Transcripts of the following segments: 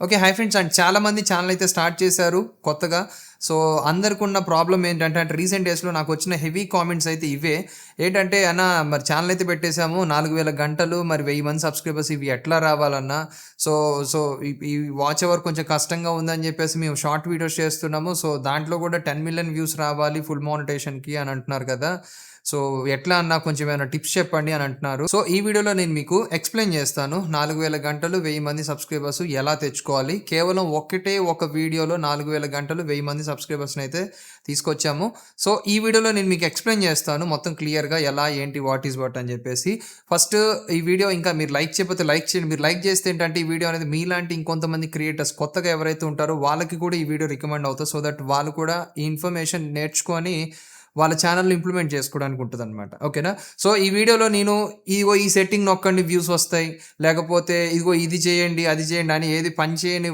Okay. Hi friends. And చాలామంది channel అయితే start చేశారు కొత్తగా. సో, అందరికున్న ప్రాబ్లమ్ ఏంటంటే రీసెంట్ డేస్‌లో నాకొచ్చిన హెవీ కామెంట్స్ అయితే ఇవే. ఏంటంటే "అన్న మరి ఛానెల్ అయితే పెట్టేసాము. 4000 గంటలు మరి 1000 మంది సబ్‌స్క్రైబర్స్ ఇవి ఎట్లా రావాలన్నా? సో, సో ఈ వాచ్ అవర్ కొంచెం కష్టంగా ఉందని చెప్పేసి మేము షార్ట్ వీడియోస్ చేస్తున్నాము. సో, దాంట్లో కూడా 10,000,000 వ్యూస్ రావాలి ఫుల్ మానిటైజేషన్‌కి" అని అంటున్నారు కదా! సో, ఎట్లా అన్నా కొంచెం ఏమైనా టిప్స్ చెప్పండి అని అంటున్నారు. సో, ఈ వీడియోలో నేను మీకు ఎక్స్‌ప్లెయిన్ చేస్తాను. 4000 గంటలు 1000 మంది సబ్‌స్క్రైబర్స్ ఎలా తెచ్చుకోవాలి. కేవలం ఒకటే ఒక వీడియోలో 4000 గంటలు 1000 మంది సబ్‌స్క్రైబర్స్‌నైతే తీసుకొచ్చాము. సో, ఈ వీడియోలో నేను మీకు ఎక్స్‌ప్లెయిన్ చేస్తాను మొత్తం క్లియర్‌గా ఎలా, ఏంటి, వాట్ ఈస్ వాట్ అని చెప్పేసి. ఫస్ట్ ఈ వీడియో ఇంకా మీరు లైక్ చేయకపోతే లైక్ చేయండి. మీరు లైక్ చేస్తే ఏంటంటే ఈ వీడియో అనేది మీలాంటి ఇంకొంతమంది క్రియేటర్స్ కొత్తగా ఎవరైతే ఉంటారో వాళ్ళకి కూడా ఈ వీడియో రికమెండ్ అవుతది. సో దట్ వాళ్ళు కూడా ఈ ఇన్ఫర్మేషన్ నేర్చుకొని వాళ్ళ ఛానెల్‌లో ఇంప్లిమెంట్ చేసుకోవడానికి ఉంటదనమాట. ఓకేనా? సో, ఈ వీడియోలో నేను ఇదిగో ఈ సెట్టింగ్ నొక్కండి వ్యూస్ వస్తాయి. లేకపోతే ఇదిగో ఇది చేయండి, అది చేయండి అని ఏది పని చేయని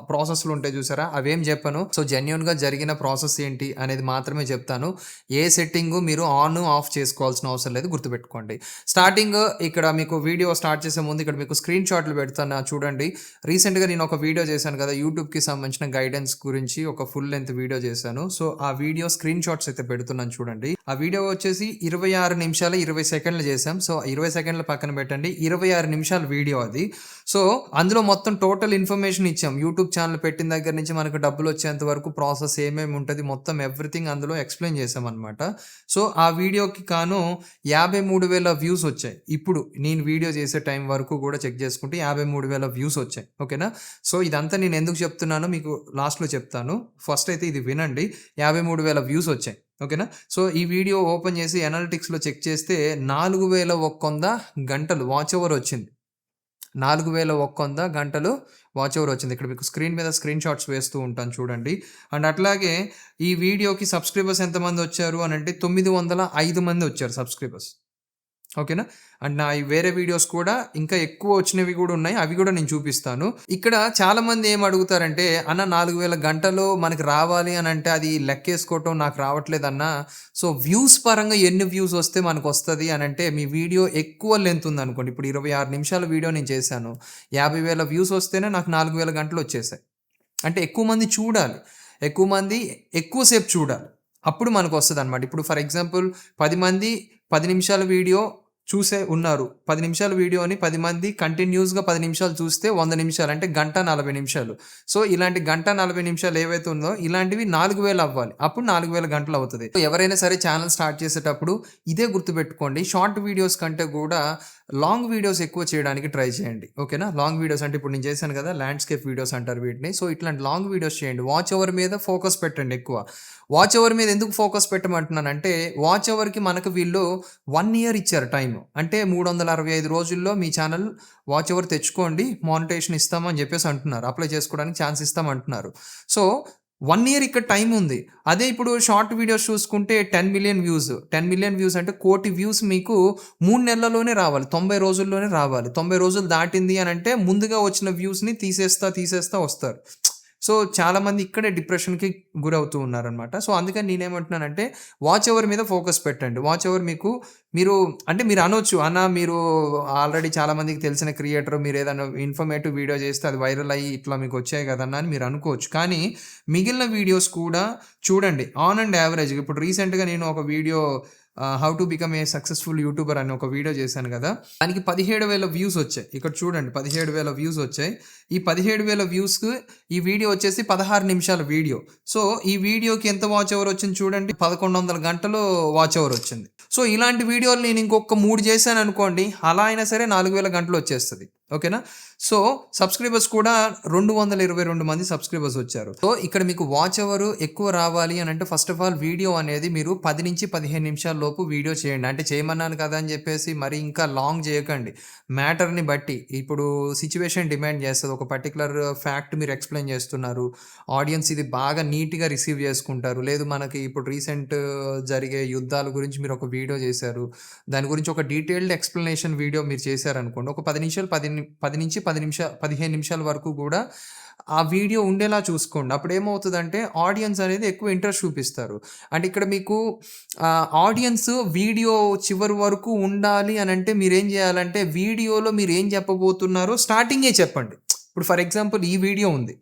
ప్రాసెస్‌లు ఉంటాయి చూసారా? అవేం చెప్పను. సో, జెన్యూన్‌గా జరిగిన ప్రాసెస్ ఏంటి అనేది మాత్రమే చెప్తాను. ఏ సెట్టింగు మీరు ఆన్, ఆఫ్ చేసుకోవాల్సిన అవసరం లేదు గుర్తుపెట్టుకోండి. స్టార్టింగ్ ఇక్కడ మీకు వీడియో స్టార్ట్ చేసే ముందు ఇక్కడ మీకు స్క్రీన్ షాట్లు పెడతాను చూడండి. రీసెంట్‌గా నేను ఒక వీడియో చేశాను కదా! యూట్యూబ్‌కి సంబంధించిన గైడెన్స్ గురించి ఒక ఫుల్ లెంత్ వీడియో చేశాను. సో, ఆ వీడియో స్క్రీన్ షాట్స్ అయితే పెడుతున్నాను చూడండి. ఆ వీడియో వచ్చేసి 26 నిమిషాలు 20 సెకండ్లు చేశాం. సో, 20 సెకండ్లు పక్కన పెట్టండి. 26 నిమిషాల వీడియో అది. సో, అందులో మొత్తం టోటల్ ఇన్ఫర్మేషన్ ఇచ్చాం. యూట్యూబ్ ఛానెల్ పెట్టిన దగ్గర నుంచి మనకు డబ్బులొచ్చేంత వరకు ప్రాసెస్ ఏమేమి ఉంటది మొత్తం ఎవ్రీథింగ్ అందులో ఎక్స్‌ప్లెయిన్ చేశామనమాట. సో, ఆ వీడియోకి గాను 53,000 వ్యూస్ వచ్చాయి. ఇప్పుడు నేను వీడియో చేసే టైం వరకు కూడా చెక్ చేసుకుంటే 53,000 వ్యూస్ వచ్చాయి. ఓకేనా? సో, ఇదంతా నేను ఎందుకు చెప్తున్నానో మీకు లాస్ట్‌లో చెప్తాను. ఫస్ట్ అయితే ఇది వినండి. 53,000 వ్యూస్ వచ్చాయి. ఓకేనా? సో, ఈ వీడియో ఓపెన్ చేసి అనలిటిక్స్‌లో చెక్ చేస్తే 4100 గంటలు వాచ్ అవర్ వచ్చింది. 4100 గంటలు వాచ్ అవర్ వచ్చింది. ఇక్కడ మీకు స్క్రీన్ మీద స్క్రీన్ షాట్స్ వేస్తూ ఉంటాను చూడండి. అండ్ అట్లాగే ఈ వీడియోకి సబ్‌స్క్రైబర్స్ ఎంతమందొచ్చారు అనంటే 905 మంది వచ్చారు సబ్‌స్క్రైబర్స్. ఓకేనా? అండ్ నా ఈ వేరే వీడియోస్ కూడా ఇంకా ఎక్కువ వచ్చినవి గూడా ఉన్నాయి. అవి గూడా నేను చూపిస్తాను. ఇక్కడ చాలామంది ఏం అడుగుతారంటే, "అన్న 4000 గంటలు మనకి రావాలి అనంటే అది లెక్కేసుకోవటం నాకు రావట్లేదన్నా. సో, వ్యూస్ పరంగా ఎన్ని వ్యూస్ వస్తే మనకొస్తది అనంటే, మీ వీడియో ఎక్కువ లెంత్ ఉందనుకోండి. ఇప్పుడు 26 నిమిషాల వీడియో నేను చేశాను. 50,000 వ్యూస్ వస్తేనే నాకు 4000 గంటలొచ్చేసాయి. అంటే ఎక్కువ మంది చూడాలి. ఎక్కువ మంది ఎక్కువ సేపు చూడాలి. అప్పుడు మనకొస్తదనమాట. ఇప్పుడు ఫర్ ఎగ్జాంపుల్ 10 మంది 10 నిమిషాల వీడియో చూసే ఉన్నారు. 10 నిమిషాల వీడియోని 10 మంది కంటిన్యూస్‌గా 10 నిమిషాలు చూస్తే 100 నిమిషాలు అంటే గంట 40 నిమిషాలు. సో, ఇలాంటి గంట 40 నిమిషాలు ఏవైతే ఉందో ఇలాంటివి 4000 అవ్వాలి. అప్పుడు 4000 గంటలవుతది. ఎవరైనా సరే ఛానెల్ స్టార్ట్ చేసేటప్పుడు ఇదే గుర్తుపెట్టుకోండి. షార్ట్ వీడియోస్ కంటే గూడా లాంగ్ వీడియోస్ ఎక్కువ చేయడానికి ట్రై చేయండి. ఓకేనా? లాంగ్ వీడియోస్ అంటే ఇప్పుడు నేను చేశాను కదా! ల్యాండ్‌స్కేప్ వీడియోస్ అంటారు వీటిని. సో, ఇట్లాంటి లాంగ్ వీడియోస్ చేయండి. వాచ్ అవర్ మీద ఫోకస్ పెట్టండి ఎక్కువ. వాచ్ అవర్ మీద ఎందుకు ఫోకస్ పెట్టమంటున్నానంటే, వాచ్ అవర్‌కి మనకు వీళ్ళు 1 ఇయర్ ఇచ్చారు టైము. అంటే 365 రోజుల్లో మీ ఛానల్ వాచ్ అవర్ తెచ్చుకోండి. మానిటైజేషన్ ఇస్తాము అని చెప్పేసి అంటున్నారు. అప్లై చేసుకోవడానికి ఛాన్స్ ఇస్తామంటున్నారు. సో, 1 ఇయర్ ఇక్కడ టైమ్ ఉంది. అదే ఇప్పుడు షార్ట్ వీడియోస్ చూసుకుంటే 10,000,000 వ్యూస్. 10,000,000 వ్యూస్ అంటే 1,00,00,000 వ్యూస్ మీకు 3 నెలల్లోనే రావాలి. 90 రోజుల్లోనే రావాలి. 90 రోజులు దాటింది అనంటే ముందుగా వచ్చిన వ్యూస్‌ని తీసేస్తా వస్తారు. సో, చాలామంది ఇక్కడే డిప్రెషన్‌కి గురవుతూ ఉన్నారనమాట. సో, అందుకని నేనేమంటున్నానంటే వాచ్ అవర్ మీద ఫోకస్ పెట్టండి. వాచ్ అవర్ మీరు అంటే మీరు అనొచ్చు, "అన్న మీరు ఆల్రెడీ చాలామందికి తెలిసిన క్రియేటర్. మీరేదైనా ఇన్ఫర్మేటివ్ వీడియో చేస్తే అది వైరల్ అయ్యి ఇట్లా మీకొచ్చాయి కదన్నా" అని మీరు అనుకోవచ్చు. కానీ మిగిలిన వీడియోస్ కూడా చూడండి. ఆన్ అండ్ యావరేజ్‌గా ఇప్పుడు రీసెంట్‌గా నేను ఒక video 'how to become a successful YouTuber' అని ఒక వీడియో చేశాను కదా! దానికి 17,000 వ్యూస్ వచ్చాయి. ఇక్కడ చూడండి 17,000 వ్యూస్ వచ్చాయి. ఈ 17,000 వ్యూస్‌కి ఈ వీడియో వచ్చేసి 16 నిమిషాల వీడియో. సో, ఈ వీడియోకి ఎంత వాచ్ అవర్ వచ్చింది చూడండి. 1100 గంటలు వాచ్ అవర్ వచ్చింది. సో, ఇలాంటి వీడియోలు నేను ఇంకొక 3 చేశాననుకోండి, అలా అయినా సరే 4,000 గంటలు వచ్చేస్తది. ఓకేనా? సో, సబ్‌స్క్రైబర్స్ కూడా 222 మంది సబ్‌స్క్రైబర్స్ వచ్చారు. సో, ఇక్కడ మీకు వాచ్ అవర్ ఎక్కువ రావాలి అనంటే ఫస్ట్ ఆఫ్ ఆల్ వీడియో అనేది మీరు 10-15 నిమిషాల లోపు వీడియో చేయండి. అంటే చేయమన్నాను కదా అని చెప్పేసి మరి ఇంకా లాంగ్ చేయకండి. మ్యాటర్‌ని బట్టి ఇప్పుడు సిట్యుయేషన్ డిమాండ్ చేస్తది. ఒక పర్టిక్యులర్ ఫ్యాక్ట్ మీరు ఎక్స్‌ప్లెయిన్ చేస్తున్నారు. ఆడియన్స్ ఇది బాగా నీట్‌గా రిసీవ్ చేసుకుంటారు. లేదు మనకి ఇప్పుడు రీసెంట్ జరిగే యుద్ధాల గురించి మీరు ఒక వీడియో చేశారు. దాని గురించి ఒక డీటెయిల్డ్ ఎక్స్‌ప్లనేషన్ వీడియో మీరు చేశారనుకోండి. ఒక 10 నిమిషాలు 15 నిమిషాల వరకు గూడా ఆ వీడియో ఉండేలా చూసుకోండి. అప్పుడేమవుతదంటే ఆడియన్స్ అనేది ఎక్కువ ఇంట్రెస్ట్ చూపిస్తారు. అంటే ఇక్కడ మీకు ఆడియన్స్ వీడియో చివరి వరకు ఉండాలి అనంటే మీరేం జేయాలంటే వీడియోలో మీరేం చెప్పబోతున్నారో స్టార్టింగే చెప్పండి. ఇప్పుడు ఫర్ ఎగ్జాంపుల్ ఈ వీడియో ఉంది.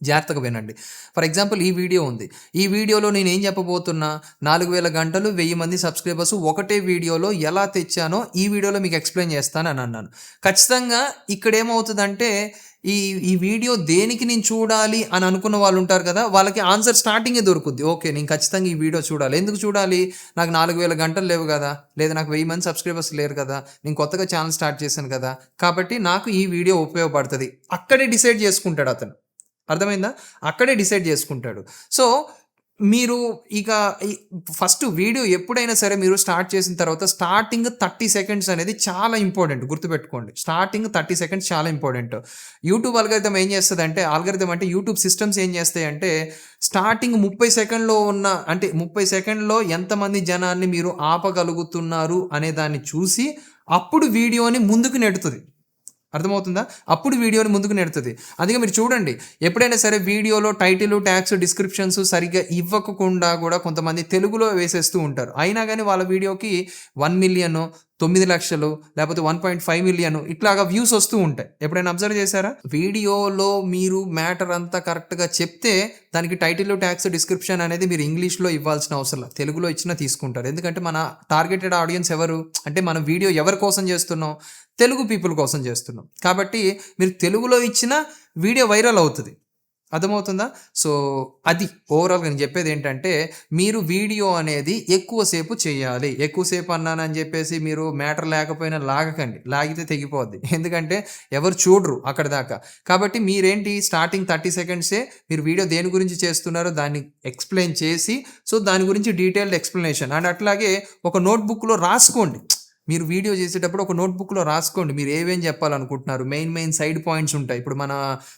జాగ్రత్తగా వినండి. ఫర్ ఎగ్జాంపుల్ ఈ వీడియో ఉంది. ఈ వీడియోలో నేనేం చెప్పబోతున్నా, 4000 గంటలు, 1000 మంది సబ్స్క్రైబర్స్ ఒకటే వీడియోలో ఎలా తెచ్చానో ఈ వీడియోలో మీకు ఎక్స్‌ప్లెయిన్ చేస్తానని అన్నాను. ఖచ్చితంగా ఇక్కడేమవుతదంటే ఈ వీడియో దేనికి నేను చూడాలి అని అనుకున్న వాళ్ళుంటారు కదా! వాళ్ళకి ఆన్సర్ స్టార్టింగే దొరుకుద్ది. ఓకే. నేను ఖచ్చితంగా ఈ వీడియో చూడాలి. ఎందుకు చూడాలి? నాకు 4000 గంటలు లేవు గదా! లేదా నాకు 1000 మంది సబ్స్క్రైబర్స్ లేరు కదా! నేను కొత్తగా ఛానెల్ స్టార్ట్ చేశాను కదా! కాబట్టి నాకు ఈ వీడియో ఉపయోగపడతది. అక్కడే డిసైడ్ చేసుకుంటాడతను. అర్థమైందా? అక్కడే డిసైడ్ చేసుకుంటాడు. సో, మీరు ఇక ఈ ఫస్ట్ వీడియో ఎప్పుడైనా సరే మీరు స్టార్ట్ చేసిన తర్వాత స్టార్టింగ్ 30 సెకండ్స్ అనేది చాలా ఇంపార్టెంట్. గుర్తుపెట్టుకోండి. స్టార్టింగ్ 30 సెకండ్స్ చాలా ఇంపార్టెంట్. యూట్యూబ్ అల్గారిథం ఏం చేస్తదంటే, అల్గారిథం అంటే యూట్యూబ్ సిస్టమ్స్ ఏం చేస్తాయంటే, స్టార్టింగ్ 30 సెకండ్‌లో ఉన్న అంటే 30 సెకండ్‌లో ఎంతమంది జనాన్ని మీరు ఆపగలుగుతున్నారు అనే దాన్ని చూసి, అప్పుడు వీడియోని ముందుకు నెడుతది. అర్థమవుతుందా? అప్పుడు వీడియోని ముందుకు నెడుతది. అందుకే మీరు చూడండి, ఎప్పుడైనా సరే వీడియోలో టైటిల్, ట్యాగ్స్, డిస్క్రిప్షన్స్ సరిగ్గా ఇవ్వకుండా కూడా కొంతమంది తెలుగులో వేసేస్తూ ఉంటారు. అయినా గాని వాళ్ళ వీడియోకి 1,000,000, 9,00,000 లేకపోతే 1.5 మిలియన్ ఇట్లాగా వ్యూస్ వస్తూ ఉంటాయి. ఎప్పుడైనా అబ్జర్వ్ చేశారా? వీడియోలో మీరు మ్యాటర్ అంతా కరెక్ట్‌గా చెప్తే దానికి టైటిల్, ట్యాగ్స్, డిస్క్రిప్షన్ అనేది మీరు ఇంగ్లీష్‌లో ఇవ్వాల్సిన అవసరం లేదు. తెలుగులో ఇచ్చినా తీసుకుంటారు. ఎందుకంటే మన టార్గెటెడ్ ఆడియన్స్ ఎవరు? అంటే మనం వీడియో ఎవరి కోసం చేస్తున్నాం? తెలుగు పీపుల్ కోసం చేస్తున్నాం. కాబట్టి మీరు తెలుగులో ఇచ్చిన వీడియో వైరల్ అవుతది. అర్థమవుతుందా? సో, అది ఓవరాల్‌గా నేను చెప్పేదేంటంటే, మీరు వీడియో అనేది ఎక్కువ సేపు చేయాలి. ఎక్కువ సేపు అన్నానని చెప్పేసి మీరు మ్యాటర్ లేకపోయినా లాగకండి. లాగితే తెగిపోద్ది. ఎందుకంటే ఎవరు చూడరు అక్కడి దాకా. కాబట్టి మీరేంటి స్టార్టింగ్ 30 సెకండ్సే మీరు వీడియో దేని గురించి చేస్తున్నారో దాన్ని ఎక్స్‌ప్లెయిన్ చేసి, సో, దాని గురించి డీటెయిల్డ్ ఎక్స్‌ప్లనేషన్ అండ్ అట్లాగే ఒక నోట్‌బుక్‌లో రాసుకోండి. మీరు వీడియో చేసేటప్పుడు ఒక నోట్‌బుక్‌లో రాసుకోండి. మీరు ఏమేం చెప్పాలనుకుంటున్నారు. మెయిన్ సైడ్ పాయింట్స్ ఉంటాయి. ఇప్పుడు మన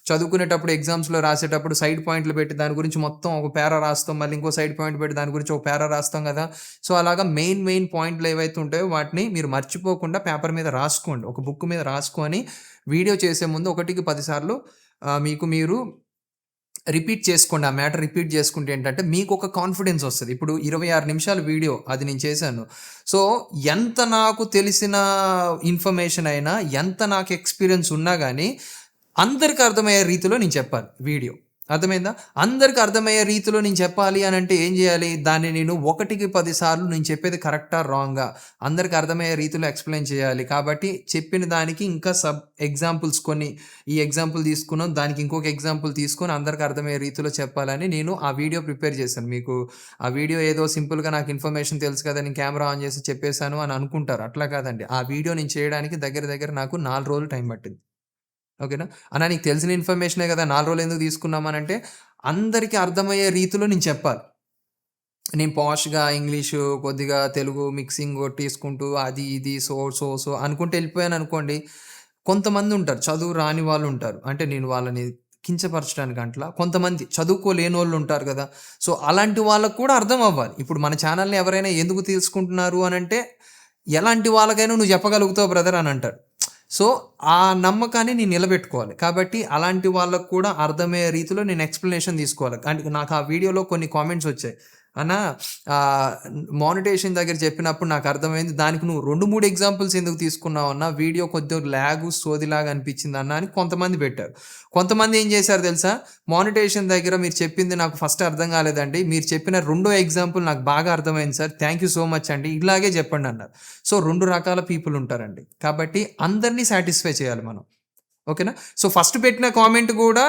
చదువుకునేటప్పుడు ఎగ్జామ్స్‌లో రాసేటప్పుడు సైడ్ పాయింట్లు పెట్టి దాని గురించి మొత్తం ఒక పేరా రాస్తాం. మళ్ళీ ఇంకో సైడ్ పాయింట్ పెట్టి దాని గురించి ఒక పేరా రాస్తాం కదా! సో, అలాగా మెయిన్ పాయింట్లు ఏవైతే ఉంటాయో వాటిని మీరు మర్చిపోకుండా పేపర్ మీద రాసుకోండి. ఒక బుక్ మీద రాసుకొని వీడియో చేసే ముందు ఒకటికి 10 సార్లు మీకు మీరు రిపీట్ చేసుకోండి. ఆ మ్యాటర్ రిపీట్ చేసుకుంటే ఏంటంటే మీకొక కాన్ఫిడెన్స్ వస్తది. ఇప్పుడు 26 నిమిషాల వీడియో అది నేను చేశాను. సో, ఎంత నాకు తెలిసిన ఇన్ఫర్మేషన్ అయినా, ఎంత నాకు ఎక్స్‌పీరియన్స్ ఉన్నా గానీ, అందరికి అర్థమయ్యే రీతిలో నేను చెప్పాలి వీడియో. అర్థమైందా? అందరికి అర్థమయ్యే రీతిలో నేను చెప్పాలి అనంటే ఏం జేయాలి? దాన్ని నేను 1కి 10 సార్లు నేను చెప్పేది కరెక్టా? రాంగా? అందరికి అర్థమయ్యే రీతిలో ఎక్స్‌ప్లెయిన్ చేయాలి. కాబట్టి చెప్పిన దానికి ఇంకా ఎగ్జాంపుల్స్ కొన్ని ఈ ఎగ్జాంపుల్ తీసుకున్నాం. దానికి ఇంకొక ఎగ్జాంపుల్ తీసుకొని అందరికి అర్థమయ్యే రీతిలో చెప్పాలని నేను ఆ వీడియో ప్రిపేర్ చేశాను. మీకు ఆ వీడియో ఏదో సింపుల్‌గా నాకు ఇన్ఫర్మేషన్ తెలుసు కదా! నేను కెమెరా ఆన్ చేసి చెప్పేసాను అని అనుకుంటారు. అట్లా కాదండి. ఆ వీడియో నేను చేయడానికి దగ్గర నాకు 4 రోజులు టైం పట్టింది. ఓకేనా? అన్నా నీకు తెలిసిన ఇన్ఫర్మేషనే కదా! 4 రోజులు ఎందుకు తీసుకున్నామనంటే, అందరికి అర్థమయ్యే రీతిలో నేను చెప్పాలి. నేను పాష్‌గా ఇంగ్లీషు, కొద్దిగా తెలుగు మిక్సింగ్ కొట్టేసుకుంటూ అది, ఇది, సో అనుకుంటూ ఎళ్ళిపోయాననుకోండి, కొంతమందుంటారు. చదువు రాని వాళ్ళుంటారు. అంటే నేను వాళ్ళని కించపరచడానికి అంట్లా. కొంతమంది చదువుకోలేనోళ్ళుంటారు గదా! సో, అలాంటి వాళ్ళకి కూడా అర్థం అవ్వాలి. ఇప్పుడు మన ఛానెల్‌ని ఎవరైనా ఎందుకు తీసుకుంటున్నారు అనంటే, ఎలాంటి వాళ్ళకైనా నువ్వు చెప్పగలుగుతావు బ్రదర్ అనంటారు. సో, ఆ నమ్మకాన్ని నేను నిలబెట్టుకోవాలి. కాబట్టి అలాంటి వాళ్ళకి కూడా అర్థమయ్యే రీతిలో నేను ఎక్స్‌ప్లనేషన్ తీసుకోవాలి. అంటే నాకు ఆ వీడియోలో కొన్ని కామెంట్స్ వచ్చాయి. అన్నా ఆహ్, మానిటైజేషన్ దగ్గర చెప్పినప్పుడు నాకు అర్థమైంది. దానికి నువ్వు 2, 3 ఎగ్జాంపుల్స్ ఎందుకు తీసుకున్నావన్నా? వీడియో కొద్దిగా సోదిలాగా అనిపించిందన్నా అని కొంతమంది పెట్టారు. కొంతమంది ఏం చేశారో తెలుసా? మానిటైజేషన్ దగ్గర మీరు చెప్పింది నాకు ఫస్ట్ అర్థం కాలేదండి. మీరు చెప్పిన రెండో ఎగ్జాంపుల్ నాకు బాగా అర్థమైంది sir. Thank you so much అండి. ఇలాగే చెప్పండన్నారు. సో, 2 రకాల పీపుల్ ఉంటారండి. కాబట్టి అందరిని సాటిస్ఫై చేయాలి మనం. ఓకేనా? సో, ఫస్ట్ పెట్టిన కామెంట్ గూడా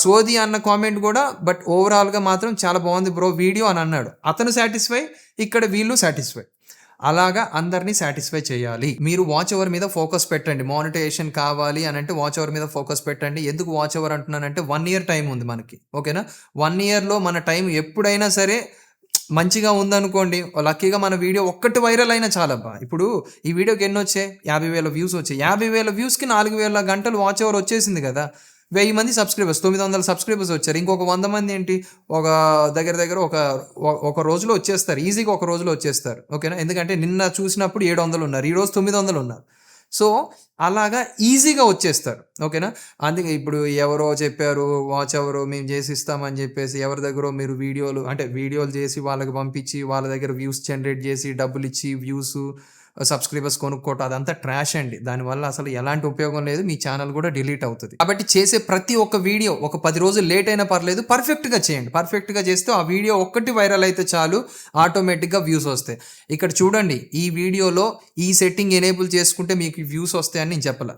సోది అన్న కామెంట్ గూడా బట్ ఓవరాల్‌గా మాత్రం చాలా బావుంది బ్రో వీడియో అని అన్నాడు. అతను సాటిస్ఫై, ఇక్కడ వీళ్ళు సాటిస్ఫై. అలాగా అందరిని సాటిస్ఫై చేయాలి. మీరు వాచ్ అవర్ మీద ఫోకస్ పెట్టండి. మానిటైజేషన్ కావాలి అనంటే వాచ్ అవర్ మీద ఫోకస్ పెట్టండి. ఎందుకు వాచ్ అవర్ అంటున్నానంటే 1 ఇయర్ టైమ్ ఉంది మనకి. ఓకేనా? 1 ఇయర్‌లో మన టైం ఎప్పుడైనా సరే మంచిగా ఉందనుకోండి, లక్కీగా మన వీడియో ఒక్కటి వైరల్ అయినా చాలబ్బా. ఇప్పుడు ఈ వీడియోకి ఎన్నొచ్చాయి? 50,000 వ్యూస్ వచ్చాయి. 50,000 వ్యూస్‌కి 4,000 గంటలు వాచ్ అవర్ వచ్చేసింది గదా! 1000 మంది సబ్స్క్రైబర్స్, 900 సబ్స్క్రైబర్స్ వచ్చారు. ఇంకొక 100 మంది ఏంటి? ఒక దగ్గర ఒక రోజులో వచ్చేస్తారు. ఈజీగా ఒక రోజులో వచ్చేస్తారు. ఓకేనా? ఎందుకంటే నిన్న చూసినప్పుడు 700 ఉన్నారు. ఈరోజు 900 ఉన్నారు. సో, అలాగా ఈజీగా వచ్చేస్తారు. ఓకేనా? అందుకే ఇప్పుడు ఎవరో చెప్పారు, వాచ్ అవరు మేము జేసిస్తామని జెప్పేసి ఎవరి దగ్గరో మీరు వీడియోలు చేసి వాళ్ళకి పంపించి, వాళ్ళ దగ్గర వ్యూస్ జనరేట్ జేసి, డబ్బులిచ్చి వ్యూసు సబ్స్క్రైబర్స్ కొనుక్కోవటం అదంతా ట్రాష్ అండి. దానివల్ల అసలు ఎలాంటి ఉపయోగం లేదు. మీ ఛానల్ కూడా డిలీట్ అవుతది. కాబట్టి చేసే ప్రతి ఒక్క వీడియో ఒక 10 రోజులు లేట్ అయినా పర్లేదు, పర్ఫెక్ట్‌గా చేయండి. పర్ఫెక్ట్‌గా చేస్తే ఆ వీడియో ఒక్కటి వైరల్ అయితే చాలు, ఆటోమేటిక్‌గా వ్యూస్ వస్తాయి. ఇక్కడ చూడండి, ఈ వీడియోలో ఈ సెట్టింగ్ ఎనేబుల్ చేసుకుంటే మీకు వ్యూస్ వస్తాయని నేను చెప్పలా.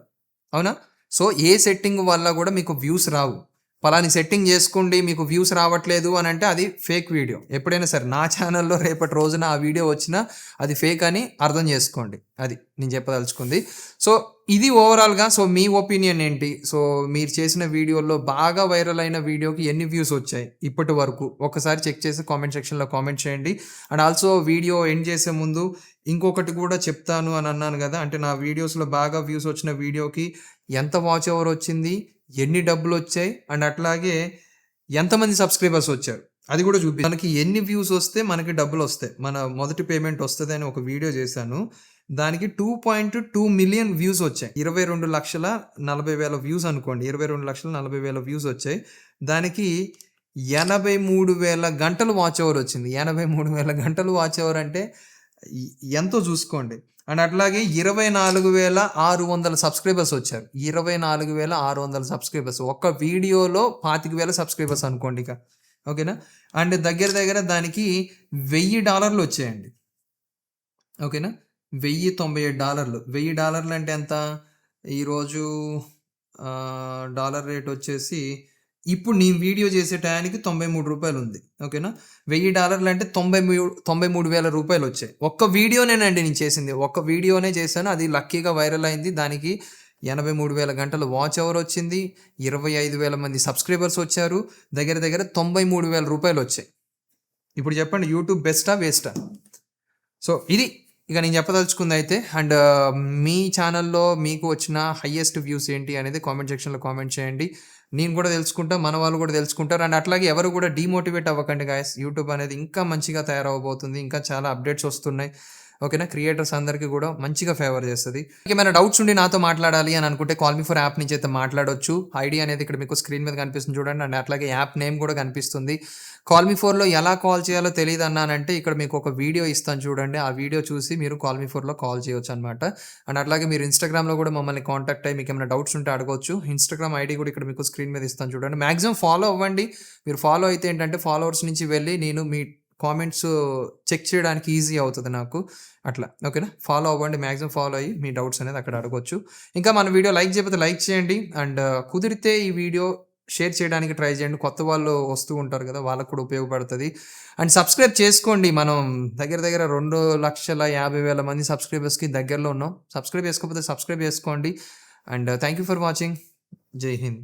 అవునా? సో, ఏ సెట్టింగ్ వల్ల కూడా మీకు వ్యూస్ రావు. పలాని సెట్టింగ్ చేసుకోండి మీకు వ్యూస్ రావట్లేదు అని అంటే అది ఫేక్ వీడియో. ఎప్పుడైనా సరే నా ఛానల్‌లో రేపటి రోజున ఆ వీడియో వచ్చినా అది ఫేక్ అని అర్థం చేసుకోండి. అది నేను చెప్పదలుచుకుంది. సో, ఇది ఓవరాల్‌గా సో, మీ ఒపీనియన్ ఏంటి? సో, మీరు చేసిన వీడియోలో బాగా వైరల్ అయిన వీడియోకి ఎన్ని వ్యూస్ వచ్చాయి ఇప్పటి వరకు? ఒక్కసారి చెక్ చేసి కామెంట్ సెక్షన్‌లో కామెంట్ చేయండి. అండ్ ఆల్సో వీడియో ఎండ్ చేసే ముందు ఇంకొకటి కూడా చెప్తాను అని అన్నాను గదా! అంటే నా వీడియోస్‌లో బాగా వ్యూస్ వచ్చిన వీడియోకి ఎంత వాచ్ అవర్ వచ్చింది? ఎన్ని డబ్బులొచ్చాయి? అండ్ అట్లాగే ఎంతమంది సబ్స్క్రైబర్స్ వచ్చారు? అది కూడా మనకి ఎన్ని వ్యూస్ వస్తే మనకి డబ్బులొస్తాయి. మన మొదటి పేమెంట్ వస్తదని ఒక వీడియో చేశాను. దానికి 2.2 మిలియన్ వ్యూస్ వచ్చాయి. 22,40,000 వ్యూస్ అనుకోండి. 22,40,000 వ్యూస్ వచ్చాయి. దానికి 83,000 గంటలు వాచ్ అవర్ వచ్చింది. 83,000 గంటలు వాచ్ అవర్ అంటే ఎంతో చూసుకోండి. అండ్ అట్లాగే 24,600 సబ్స్క్రైబర్స్ వచ్చారు. 24,600 సబ్స్క్రైబర్స్. ఒక్క వీడియోలో 25,000 సబ్స్క్రైబర్స్ అనుకోండి ఇక. ఓకేనా? అండ్ దగ్గర దానికి $1,000 వచ్చాయండి. ఓకేనా? $1,097. $1,000 అంటే ఎంత? ఈరోజు డాలర్ రేట్ వచ్చేసి ఇప్పుడు నేను వీడియో చేసే టయానికి ₹93 ఉంది. ఓకేనా? $1,000 అంటే 93,000 రూపాయలు వచ్చాయి. ఒక్క వీడియోనేనండి నేను చేసింది. ఒక్క వీడియోనే చేశాను. అది లక్కీగా వైరల్ అయింది. దానికి 83,000 గంటలు వాచ్ అవర్ వచ్చింది. 25,000 మంది సబ్స్క్రైబర్స్ వచ్చారు. దగ్గర 93,000 రూపాయలు వచ్చాయి. ఇప్పుడు చెప్పండి, యూట్యూబ్ బెస్టా? వేస్టా? సో, ఇది ఇక నేను చెప్పదలుచుకుందయితే. అండ్ మీ ఛానల్‌లో మీకు వచ్చిన హైయెస్ట్ వ్యూస్ ఏంటి అనేది కామెంట్ సెక్షన్‌లో కామెంట్ చేయండి. నేను కూడా తెలుసుకుంటా. మన వాళ్ళు కూడా తెలుసుకుంటారు. అండ్ అట్లాగే ఎవరు కూడా డీమోటివేట్ అవ్వకండి గాయ్స్. యూట్యూబ్ అనేది ఇంకా మంచిగా తయారవ్వబోతుంది. ఇంకా చాలా అప్డేట్స్ వస్తున్నాయి. ఓకేనా? క్రియేటర్స్ అందరికీ కూడా మంచిగా ఫేవర్ చేస్తది. ఏమైనా డౌట్స్ ఉండి నాతో మాట్లాడాలి అని అనుకుంటే కాల్ మీ ఫర్ యాప్ నుంచి అయితే మాట్లాడొచ్చు. ఐడీ అనేది ఇక్కడ మీకు స్క్రీన్ మీద కనిపిస్తుంది చూడండి. అండ్ అట్లాగే యాప్ నేమ్ కూడా కనిపిస్తుంది. కాల్ మీ ఫోర్‌లో ఎలా కాల్ చేయాలో తెలీదన్నానంటే ఇక్కడ మీకు ఒక వీడియో ఇస్తాను చూడండి. ఆ వీడియో చూసి మీరు కాల్ మీ ఫోర్‌లో కాల్ చేయొచ్చనమాట. అండ్ అట్లాగే మీరు ఇన్‌స్టాగ్రామ్‌లో కూడా మమ్మల్ని కాంటాక్ట్ అయ్యి మీకేమైనా డౌట్స్ ఉంటే అడగొచ్చు. ఇన్‌స్టాగ్రామ్ ఐడీ కూడా ఇక్కడ మీకు స్క్రీన్ మీద ఇస్తాను చూడండి. మాక్సిమం ఫాలో అవ్వండి. మీరు ఫాలో అయితే ఏంటంటే ఫాలోవర్స్ నుంచి వెళ్ళి నేను మీ కామెంట్స్ చెక్ చేయడానికి ఈజీ అవుతది నాకు. అట్లా. ఓకేనా? ఫాలో అవ్వండి. మాక్సిమం ఫాలో అయ్యి మీ డౌట్స్ అనేది అక్కడ అడగొచ్చు. ఇంకా మన వీడియో లైక్ చేయకపోతే లైక్ చేయండి. అండ్ కుదిరితే ఈ వీడియో షేర్ చేయడానికి ట్రై చేయండి. కొత్త వాళ్ళు వస్తూ ఉంటారు కదా! వాళ్ళకి కూడా ఉపయోగపడతది. అండ్ సబ్స్క్రైబ్ చేసుకోండి. మనం దగ్గర 2,50,000 మంది సబ్స్క్రైబర్స్‌కి దగ్గరలో ఉన్నాం. సబ్స్క్రైబ్ చేసుకోకపోతే సబ్స్క్రైబ్ చేసుకోండి. And thank you for watching. జై హింద్.